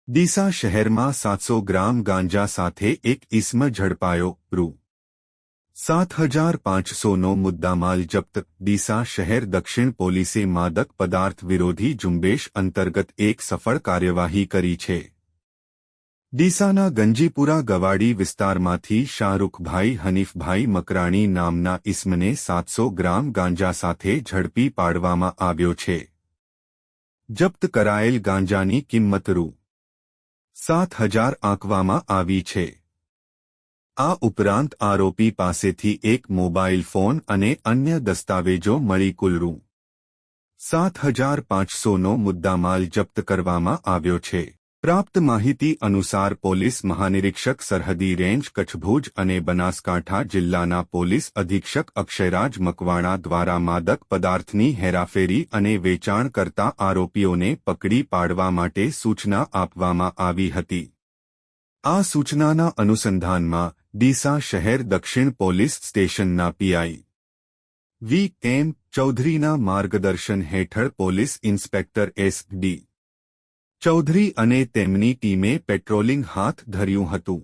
ડીસા શહેરમાં 700 ગ્રામ ગાંજા સાથે એક ઇસમ ઝડપાયો. રૂ. 7,500નો મુદ્દામાલ જપ્ત. ડીસા શહેર દક્ષિણ પોલીસે માદક પદાર્થ વિરોધી ઝુંબેશ અંતર્ગત એક સફળ કાર્યવાહી કરી છે. ડીસાના ગંજીપુરા ગવાડી વિસ્તારમાંથી શાહરૂખભાઈ હનીફભાઈ મકરાણી નામના ઇસમને 700 ગ્રામ ગાંજા સાથે ઝડપી પાડવામાં આવ્યો છે. જપ્ત કરાયેલ ગાંજાની કિંમત રૂ. 7,000 આંકવામાં આવી છે. આ ઉપરાંત આરોપી પાસેથી એક મોબાઈલ ફોન અને અન્ય દસ્તાવેજો મળી કુલ રૂ. 7,500નો મુદ્દામાલ જપ્ત કરવામાં આવ્યો છે. પ્રાપ્ત માહિતી અનુસાર પોલીસ મહાનિરીક્ષક સરહદી રેન્જ કચ્છ ભુજ અને બનાસકાંઠા જિલ્લાના પોલીસ અધિક્ષક અક્ષયરાજ મકવાણા દ્વારા માદક પદાર્થની હેરાફેરી અને વેચાણ કરતા આરોપીઓને પકડી પાડવા માટે સૂચના આપવામાં આવી હતી. આ સૂચનાના અનુસંધાનમાં ડીસા શહેર દક્ષિણ પોલીસ સ્ટેશનના પીઆઈ વી. એમ. ચૌધરીના માર્ગદર્શન હેઠળ police inspector S. D. Chaudhary અને તેમની ટીમે પેટ્રોલિંગ હાથ ધર્યું હતું.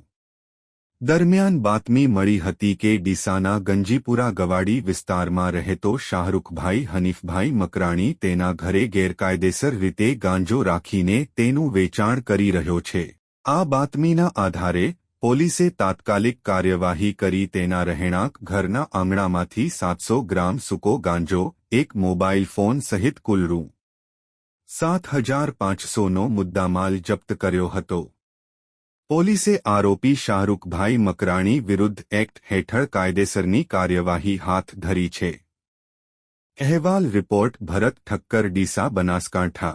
દરમિયાન બાતમી મળી હતી કે ડીસાના ગંજીપુરા ગવાડી વિસ્તારમાં રહેતો શાહરૂખભાઈ હનીફભાઈ મકરાણી તેના ઘરે ગેરકાયદેસર રીતે ગાંજો રાખીને તેનું વેચાણ કરી રહ્યો છે. આ બાતમીના આધારે પોલીસે તાત્કાલિક કાર્યવાહી કરી તેના રહેણાંક ઘરના આંગણામાંથી 700 ગ્રામ સૂકો ગાંજો, એક મોબાઈલ ફોન સહિત કુલ રૂ. 7,500નો મુદ્દામાલ જપ્ત કર્યો હતો. પોલીસે આરોપી શાહરૂખભાઈ મકરાણી વિરુદ્ધ એક્ટ હેઠળ કાયદેસરની કાર્યવાહી હાથ ધરી છે. અહેવાલ રિપોર્ટ ભરત ઠક્કર ડીસા બનાસકાંઠા.